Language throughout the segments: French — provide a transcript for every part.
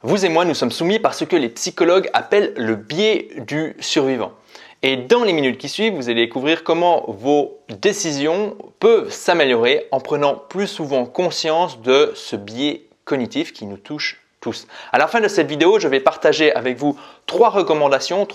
Vous et moi, nous sommes soumis par ce que les psychologues appellent le biais du survivant. Et dans les minutes qui suivent, vous allez découvrir comment vos décisions peuvent s'améliorer en prenant plus souvent conscience de ce biais cognitif qui nous touche tous. À la fin de cette vidéo, je vais partager avec vous trois recommandations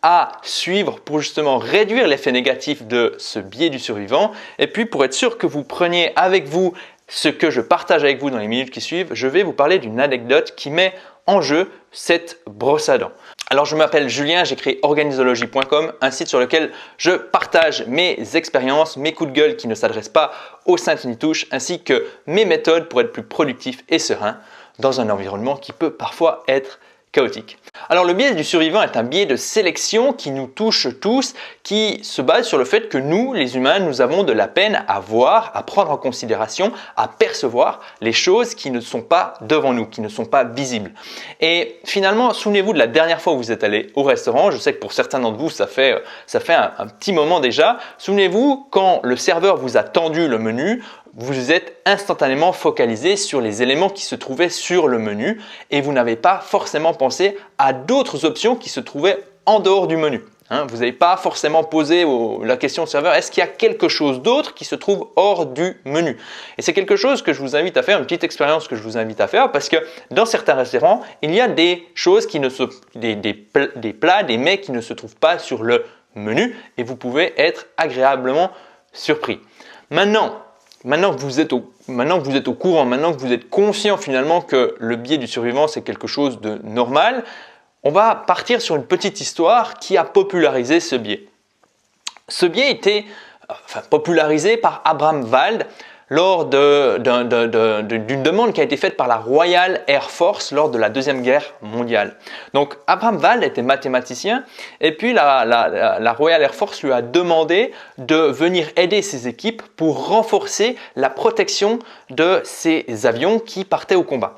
à suivre pour justement réduire l'effet négatif de ce biais du survivant. Et puis pour être sûr que vous preniez avec vous ce que je partage avec vous dans les minutes qui suivent, je vais vous parler d'une anecdote qui met en jeu cette brosse à dents. Alors je m'appelle Julien, j'ai créé organisology.com, un site sur lequel je partage mes expériences, mes coups de gueule qui ne s'adressent pas aux saintes ni touches, ainsi que mes méthodes pour être plus productif et serein dans un environnement qui peut parfois être chaotique. Alors le biais du survivant est un biais de sélection qui nous touche tous, qui se base sur le fait que nous, les humains, nous avons de la peine à voir, à prendre en considération, à percevoir les choses qui ne sont pas devant nous, qui ne sont pas visibles. Et finalement, souvenez-vous de la dernière fois où vous êtes allé au restaurant, je sais que pour certains d'entre vous, ça fait un petit moment déjà. Souvenez-vous quand le serveur vous a tendu le menu, vous êtes instantanément focalisé sur les éléments qui se trouvaient sur le menu et vous n'avez pas forcément pensé à d'autres options qui se trouvaient en dehors du menu. Vous n'avez pas forcément posé la question au serveur, est-ce qu'il y a quelque chose d'autre qui se trouve hors du menu? Et c'est quelque chose que je vous invite à faire, une petite expérience que je vous invite à faire parce que dans certains restaurants, il y a des choses des plats, des mets qui ne se trouvent pas sur le menu et vous pouvez être agréablement surpris. Maintenant que vous êtes au courant, maintenant que vous êtes conscient finalement que le biais du survivant c'est quelque chose de normal, on va partir sur une petite histoire qui a popularisé ce biais. Ce biais était popularisé par Abraham Wald lors d'une demande qui a été faite par la Royal Air Force lors de la Deuxième Guerre mondiale. Donc Abraham Wald était mathématicien et puis la Royal Air Force lui a demandé de venir aider ses équipes pour renforcer la protection de ces avions qui partaient au combat.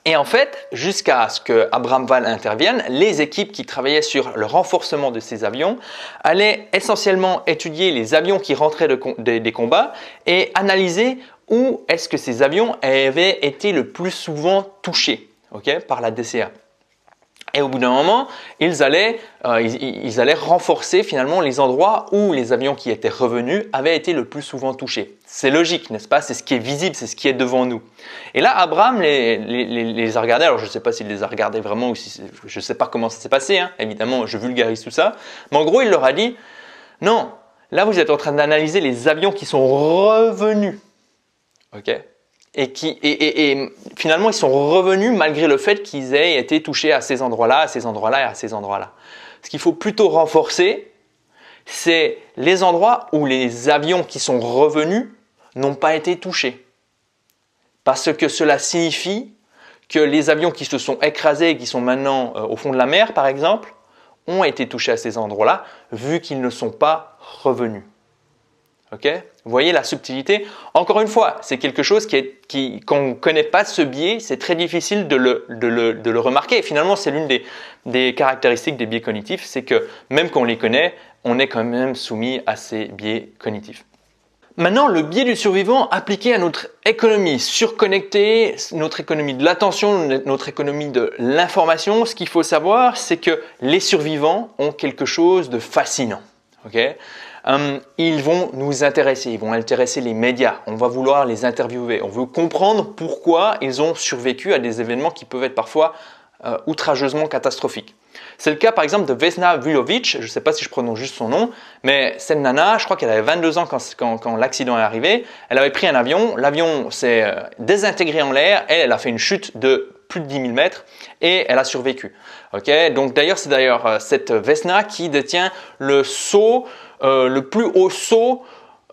Et en fait, jusqu'à ce que Abraham Wald intervienne, les équipes qui travaillaient sur le renforcement de ces avions allaient essentiellement étudier les avions qui rentraient des combats et analyser où est-ce que ces avions avaient été le plus souvent touchés par la DCA. Et au bout d'un moment, ils allaient renforcer finalement les endroits où les avions qui étaient revenus avaient été le plus souvent touchés. C'est logique, n'est-ce pas? C'est ce qui est visible, c'est ce qui est devant nous. Et là, Abraham les a regardés. Alors, je ne sais pas s'il les a regardés vraiment ou si je ne sais pas comment ça s'est passé. Évidemment, je vulgarise tout ça. Mais en gros, il leur a dit « Non, là, vous êtes en train d'analyser les avions qui sont revenus. » Et finalement, ils sont revenus malgré le fait qu'ils aient été touchés à ces endroits-là, à ces endroits-là et à ces endroits-là. Ce qu'il faut plutôt renforcer, c'est les endroits où les avions qui sont revenus n'ont pas été touchés. Parce que cela signifie que les avions qui se sont écrasés et qui sont maintenant au fond de la mer, par exemple, ont été touchés à ces endroits-là, vu qu'ils ne sont pas revenus. Vous voyez la subtilité? Encore une fois, c'est quelque chose quand on ne connaît pas ce biais, c'est très difficile de le remarquer. Et finalement, c'est l'une des caractéristiques des biais cognitifs, c'est que même quand on les connaît, on est quand même soumis à ces biais cognitifs. Maintenant, le biais du survivant appliqué à notre économie surconnectée, notre économie de l'attention, notre économie de l'information, ce qu'il faut savoir, c'est que les survivants ont quelque chose de fascinant. Ils vont nous intéresser, ils vont intéresser les médias, on va vouloir les interviewer, on veut comprendre pourquoi ils ont survécu à des événements qui peuvent être parfois outrageusement catastrophiques. C'est le cas par exemple de Vesna Vulovic, je ne sais pas si je prononce juste son nom, mais cette nana, je crois qu'elle avait 22 ans quand l'accident est arrivé, elle avait pris un avion, l'avion s'est désintégré en l'air, elle a fait une chute de plus de 10 000 mètres et elle a survécu. Donc d'ailleurs, c'est cette Vesna qui détient le plus haut saut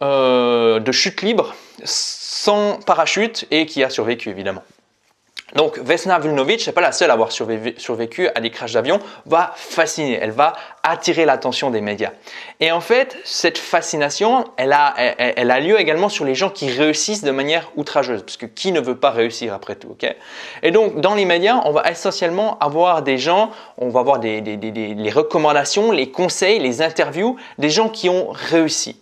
de chute libre sans parachute et qui a survécu évidemment. Donc Vesna Vulovic, c'est pas la seule à avoir survécu à des crashs d'avion, va fasciner, elle va attirer l'attention des médias. Et en fait, cette fascination, elle a lieu également sur les gens qui réussissent de manière outrageuse, parce que qui ne veut pas réussir après tout, Et donc dans les médias, on va essentiellement avoir des gens, on va avoir les recommandations, les conseils, les interviews des gens qui ont réussi,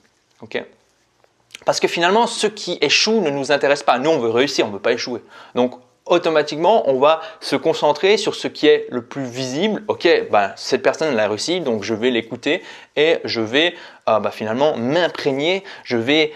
Parce que finalement, ceux qui échouent ne nous intéressent pas. Nous, on veut réussir, on ne veut pas échouer. Donc automatiquement, on va se concentrer sur ce qui est le plus visible. Ok, cette personne elle a réussi, donc je vais l'écouter et je vais finalement m'imprégner, je vais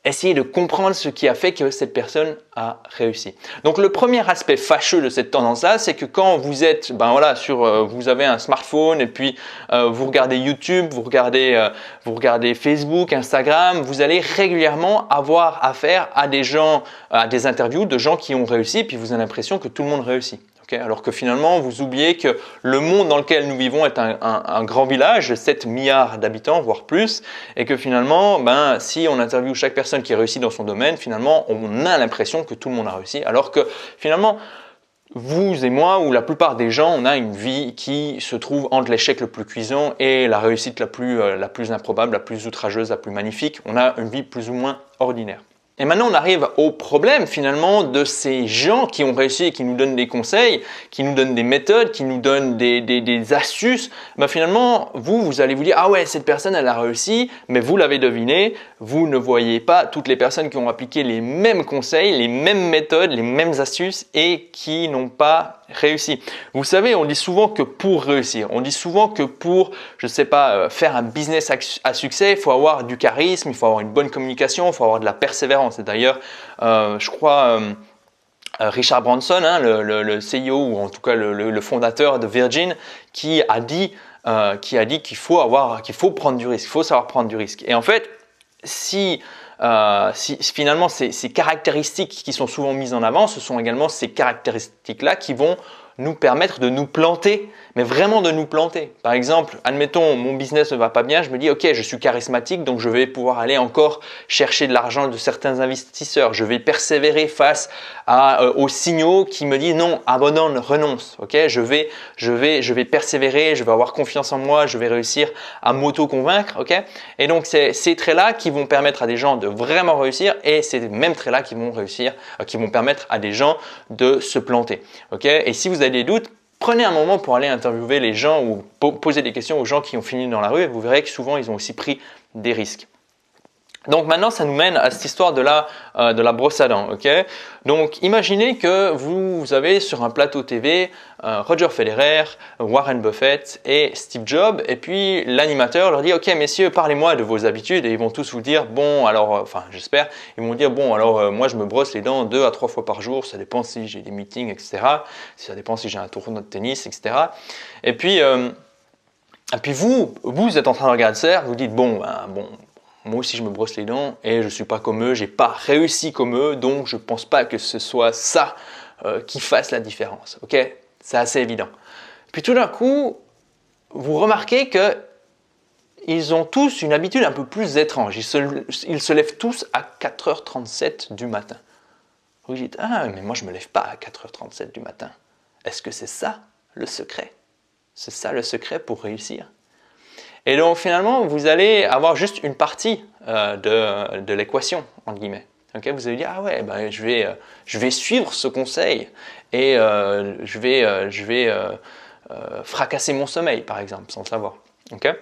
essayer de comprendre ce qui a fait que cette personne a réussi. Donc le premier aspect fâcheux de cette tendance-là, c'est que quand vous êtes, vous avez un smartphone et puis vous regardez YouTube, vous regardez Facebook, Instagram, vous allez régulièrement avoir affaire à des gens, à des interviews de gens qui ont réussi, puis vous avez l'impression que tout le monde réussit. Alors que finalement, vous oubliez que le monde dans lequel nous vivons est un grand village, 7 milliards d'habitants, voire plus, et que finalement, si on interviewe chaque personne qui réussit dans son domaine, finalement, on a l'impression que tout le monde a réussi, alors que finalement, vous et moi, ou la plupart des gens, on a une vie qui se trouve entre l'échec le plus cuisant et la réussite la plus improbable, la plus outrageuse, la plus magnifique. On a une vie plus ou moins ordinaire. Et maintenant, on arrive au problème finalement de ces gens qui ont réussi et qui nous donnent des conseils, qui nous donnent des méthodes, qui nous donnent des astuces. Finalement, vous allez vous dire « Ah ouais, cette personne, elle a réussi », mais vous l'avez deviné, vous ne voyez pas toutes les personnes qui ont appliqué les mêmes conseils, les mêmes méthodes, les mêmes astuces et qui n'ont pas réussi. Vous savez, on dit souvent que pour réussir, on dit souvent que pour, faire un business à succès, il faut avoir du charisme, il faut avoir une bonne communication, il faut avoir de la persévérance. Et d'ailleurs, je crois, Richard Branson, le CEO ou en tout cas le fondateur de Virgin, qui a dit qu'il faut prendre du risque, il faut savoir prendre du risque. Et en fait, si finalement ces caractéristiques qui sont souvent mises en avant, ce sont également ces caractéristiques-là qui vont nous permettre de nous planter, mais vraiment de nous planter. Par exemple, admettons, mon business ne va pas bien, je me dis, ok, je suis charismatique, donc je vais pouvoir aller encore chercher de l'argent de certains investisseurs. Je vais persévérer face aux signaux qui me disent, non, abandonne, renonce. Ok, je vais persévérer, je vais avoir confiance en moi, je vais réussir à m'auto-convaincre. Ok, et donc, c'est ces traits-là qui vont permettre à des gens de vraiment réussir et c'est ces mêmes traits-là qui vont permettre à des gens de se planter. Ok, et si vous avez des doutes, prenez un moment pour aller interviewer les gens ou poser des questions aux gens qui ont fini dans la rue et vous verrez que souvent ils ont aussi pris des risques. Donc maintenant, ça nous mène à cette histoire de la brosse à dents. Okay, donc imaginez que vous avez sur un plateau TV Roger Federer, Warren Buffett et Steve Jobs et puis l'animateur leur dit « Ok messieurs, parlez-moi de vos habitudes » et ils vont tous vous dire « Bon alors, j'espère, ils vont dire « Bon alors moi je me brosse les dents 2 à 3 fois par jour, ça dépend si j'ai des meetings, etc. Ça dépend si j'ai un tournoi de tennis, etc. » Et puis vous êtes en train de regarder ça, vous dites « Bon, moi aussi je me brosse les dents et je ne suis pas comme eux, je n'ai pas réussi comme eux, donc je ne pense pas que ce soit ça qui fasse la différence. » Ok, c'est assez évident. Puis tout d'un coup, vous remarquez qu'ils ont tous une habitude un peu plus étrange. Ils se lèvent tous à 4h37 du matin. Vous dites, ah mais moi je ne me lève pas à 4h37 du matin. Est-ce que c'est ça le secret? C'est ça le secret pour réussir? Et donc finalement, vous allez avoir juste une partie de l'équation, entre guillemets. Okay, vous allez dire, ah ouais, je vais suivre ce conseil et je vais fracasser mon sommeil, par exemple, sans le savoir. Okay,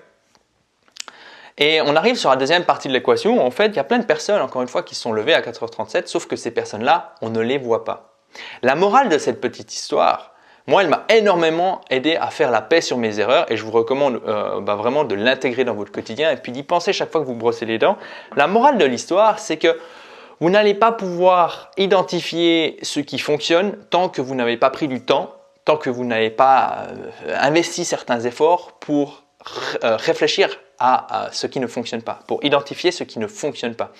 et on arrive sur la deuxième partie de l'équation où en fait, il y a plein de personnes, encore une fois, qui se sont levées à 4h37, sauf que ces personnes-là, on ne les voit pas. La morale de cette petite histoire, moi, elle m'a énormément aidé à faire la paix sur mes erreurs et je vous recommande vraiment de l'intégrer dans votre quotidien et puis d'y penser chaque fois que vous brossez les dents. La morale de l'histoire, c'est que vous n'allez pas pouvoir identifier ce qui fonctionne tant que vous n'avez pas pris du temps, tant que vous n'avez pas investi certains efforts pour réfléchir à ce qui ne fonctionne pas, pour identifier ce qui ne fonctionne pas.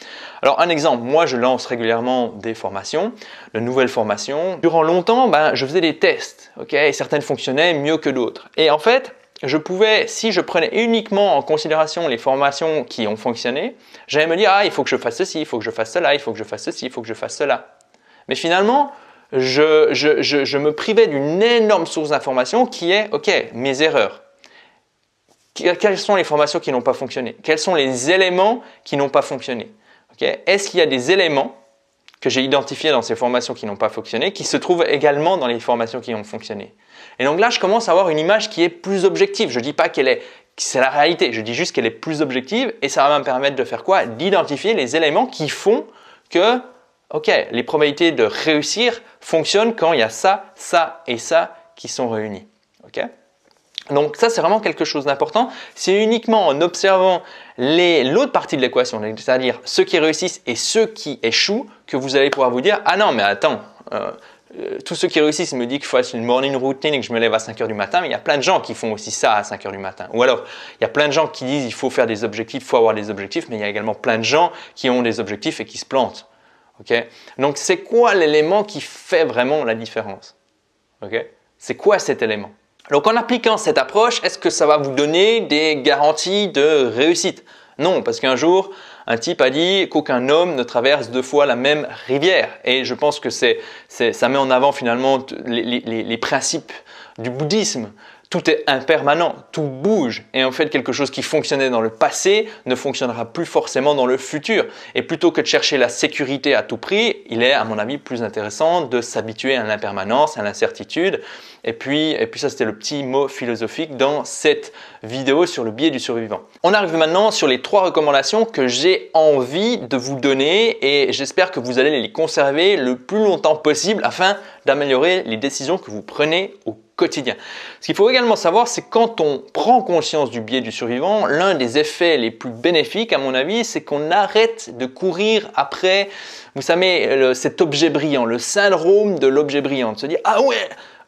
Alors un exemple, moi je lance régulièrement des formations, de nouvelles formations. Durant longtemps, je faisais des tests, et certaines fonctionnaient mieux que d'autres. Et en fait, je pouvais, si je prenais uniquement en considération les formations qui ont fonctionné, j'allais me dire, ah il faut que je fasse ceci, il faut que je fasse cela, il faut que je fasse ceci, il faut que je fasse cela. Mais finalement, je me privais d'une énorme source d'information qui est, mes erreurs. Quelles sont les formations qui n'ont pas fonctionné? Quels sont les éléments qui n'ont pas fonctionné? Est-ce qu'il y a des éléments que j'ai identifiés dans ces formations qui n'ont pas fonctionné qui se trouvent également dans les formations qui ont fonctionné? Et donc là, je commence à avoir une image qui est plus objective. Je ne dis pas que c'est la réalité, je dis juste qu'elle est plus objective et ça va me permettre de faire quoi? D'identifier les éléments qui font que ok, les probabilités de réussir fonctionnent quand il y a ça, ça et ça qui sont réunis. Ok? Donc ça, c'est vraiment quelque chose d'important. C'est uniquement en observant l'autre partie de l'équation, c'est-à-dire ceux qui réussissent et ceux qui échouent, que vous allez pouvoir vous dire « Ah non, mais attends, tous ceux qui réussissent me disent qu'il faut faire une morning routine et que je me lève à 5 heures du matin, mais il y a plein de gens qui font aussi ça à 5 heures du matin. » Ou alors, il y a plein de gens qui disent qu'il faut faire des objectifs, il faut avoir des objectifs, mais il y a également plein de gens qui ont des objectifs et qui se plantent. Okay? Donc, c'est quoi l'élément qui fait vraiment la différence? Okay? C'est quoi cet élément? Donc en appliquant cette approche, est-ce que ça va vous donner des garanties de réussite? Non, parce qu'un jour, un type a dit qu'aucun homme ne traverse 2 fois la même rivière. Et je pense que ça met en avant finalement les principes du bouddhisme. Tout est impermanent, tout bouge. Et en fait, quelque chose qui fonctionnait dans le passé ne fonctionnera plus forcément dans le futur. Et plutôt que de chercher la sécurité à tout prix, il est, à mon avis, plus intéressant de s'habituer à l'impermanence, à l'incertitude. Et puis ça, c'était le petit mot philosophique dans cette vidéo sur le biais du survivant. On arrive maintenant sur les 3 recommandations que j'ai envie de vous donner et j'espère que vous allez les conserver le plus longtemps possible afin d'améliorer les décisions que vous prenez au quotidien. Ce qu'il faut également savoir, c'est quand on prend conscience du biais du survivant, l'un des effets les plus bénéfiques, à mon avis, c'est qu'on arrête de courir après, vous savez, cet objet brillant, le syndrome de l'objet brillant, de se dire « Ah ouais !»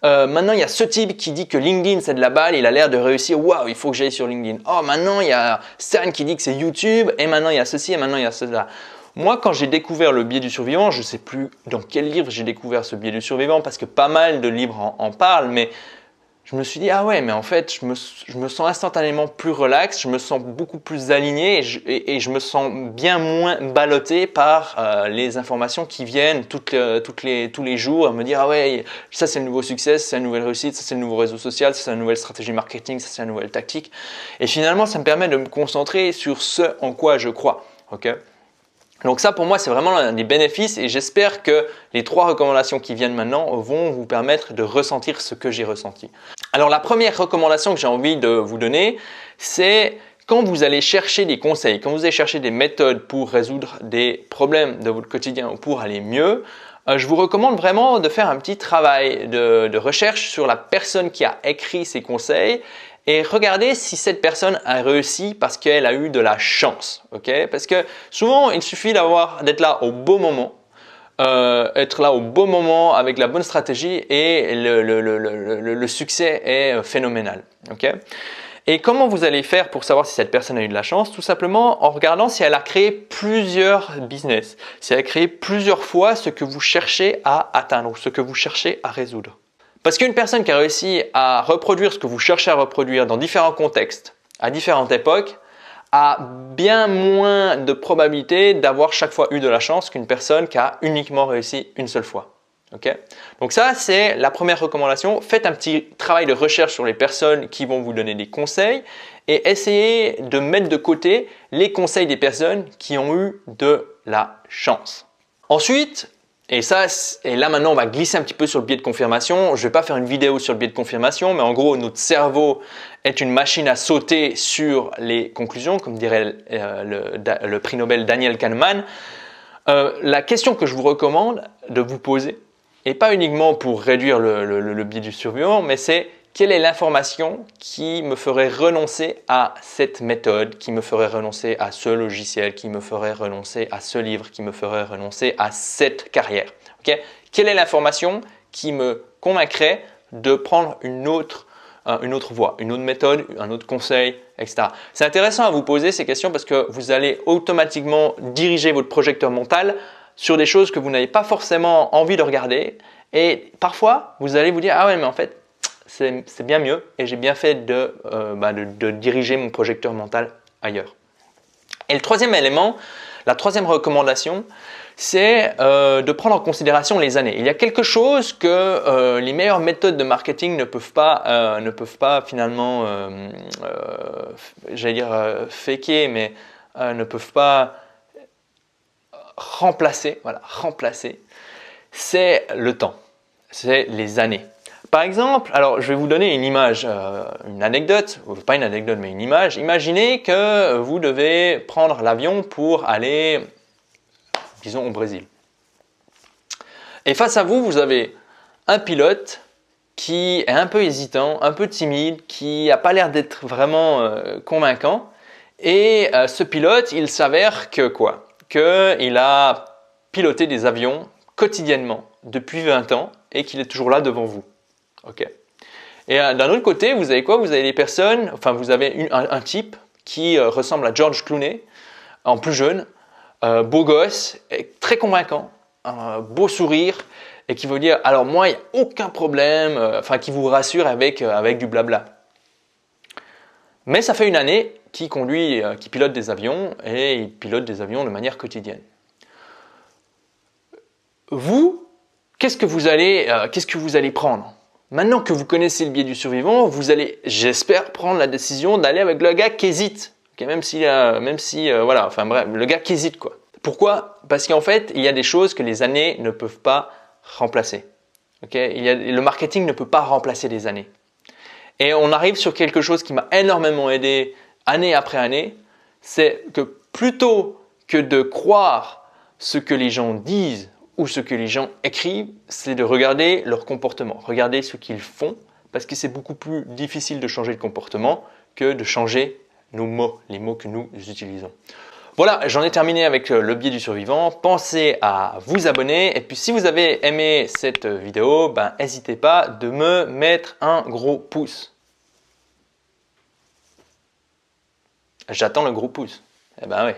maintenant, il y a ce type qui dit que LinkedIn, c'est de la balle, il a l'air de réussir. Waouh, il faut que j'aille sur LinkedIn. Oh, maintenant, il y a Stan qui dit que c'est YouTube, et maintenant, il y a ceci, et maintenant, il y a cela. Moi, quand j'ai découvert le biais du survivant, je ne sais plus dans quel livre j'ai découvert ce biais du survivant, parce que pas mal de livres en parlent, mais je me suis dit, ah ouais, mais en fait, je me sens instantanément plus relax, je me sens beaucoup plus aligné et je me sens bien moins ballotté par les informations qui viennent tous les jours à me dire, ah ouais, ça c'est le nouveau succès, ça c'est la nouvelle réussite, ça c'est le nouveau réseau social, ça c'est la nouvelle stratégie marketing, ça c'est la nouvelle tactique. Et finalement, ça me permet de me concentrer sur ce en quoi je crois. Okay? Donc ça, pour moi, c'est vraiment un des bénéfices et j'espère que les 3 recommandations qui viennent maintenant vont vous permettre de ressentir ce que j'ai ressenti. Alors, la première recommandation que j'ai envie de vous donner, c'est quand vous allez chercher des conseils, quand vous allez chercher des méthodes pour résoudre des problèmes de votre quotidien ou pour aller mieux, je vous recommande vraiment de faire un petit travail de recherche sur la personne qui a écrit ces conseils et regardez si cette personne a réussi parce qu'elle a eu de la chance. Okay? Parce que souvent, il suffit d'être là au bon moment, être là au bon moment avec la bonne stratégie et le succès est phénoménal. Okay? Et comment vous allez faire pour savoir si cette personne a eu de la chance? Tout simplement en regardant si elle a créé plusieurs business, si elle a créé plusieurs fois ce que vous cherchez à atteindre ou ce que vous cherchez à résoudre. Parce qu'une personne qui a réussi à reproduire ce que vous cherchez à reproduire dans différents contextes, à différentes époques, a bien moins de probabilité d'avoir chaque fois eu de la chance qu'une personne qui a uniquement réussi une seule fois. Okay? Donc ça, c'est la première recommandation. Faites un petit travail de recherche sur les personnes qui vont vous donner des conseils et essayez de mettre de côté les conseils des personnes qui ont eu de la chance. Ensuite, et là maintenant on va glisser un petit peu sur le biais de confirmation. Je ne vais pas faire une vidéo sur le biais de confirmation, mais en gros notre cerveau est une machine à sauter sur les conclusions, comme dirait le prix Nobel Daniel Kahneman. La question que je vous recommande de vous poser, et pas uniquement pour réduire le biais du survivant, mais c'est quelle est l'information qui me ferait renoncer à cette méthode, qui me ferait renoncer à ce logiciel, qui me ferait renoncer à ce livre, qui me ferait renoncer à cette carrière. Okay? Quelle est l'information qui me convaincrait de prendre une autre voie, une autre méthode, un autre conseil, etc. C'est intéressant à vous poser ces questions parce que vous allez automatiquement diriger votre projecteur mental sur des choses que vous n'avez pas forcément envie de regarder et parfois vous allez vous dire « Ah ouais, mais en fait, c'est bien mieux et j'ai bien fait de diriger mon projecteur mental ailleurs. » Et le troisième élément, la troisième recommandation, c'est de prendre en considération les années. Il y a quelque chose que les meilleures méthodes de marketing ne peuvent pas finalement, j'allais dire faker, mais ne peuvent pas remplacer. Voilà, remplacer. C'est le temps, c'est les années. Par exemple, alors je vais vous donner une image, une anecdote, ou pas une anecdote mais une image. Imaginez que vous devez prendre l'avion pour aller, disons, au Brésil. Et face à vous, vous avez un pilote qui est un peu hésitant, un peu timide, qui n'a pas l'air d'être vraiment convaincant. Et ce pilote, il s'avère que quoi? Qu'il a piloté des avions quotidiennement depuis 20 ans et qu'il est toujours là devant vous. Ok. Et d'un autre côté, vous avez quoi? Vous avez des personnes, enfin vous avez un type qui ressemble à George Clooney, en plus jeune, beau gosse, très convaincant, un beau sourire et qui vous dire alors moi il n'y a aucun problème, enfin qui vous rassure avec du blabla. Mais ça fait une année qu'il conduit, qu'il pilote des avions et il pilote des avions de manière quotidienne. Vous, qu'est-ce que vous allez prendre? Maintenant que vous connaissez le biais du survivant, vous allez, j'espère, prendre la décision d'aller avec le gars qui hésite. Okay, même si, voilà, enfin bref, le gars qui hésite quoi. Pourquoi? Parce qu'en fait, il y a des choses que les années ne peuvent pas remplacer. Okay, le marketing ne peut pas remplacer les années. Et on arrive sur quelque chose qui m'a énormément aidé année après année, c'est que plutôt que de croire ce que les gens disent ou ce que les gens écrivent, c'est de regarder leur comportement, regarder ce qu'ils font, parce que c'est beaucoup plus difficile de changer le comportement que de changer nos mots, les mots que nous utilisons. Voilà, j'en ai terminé avec le biais du survivant. Pensez à vous abonner et puis si vous avez aimé cette vidéo, n'hésitez pas de me mettre un gros pouce. J'attends le gros pouce. Eh ben ouais.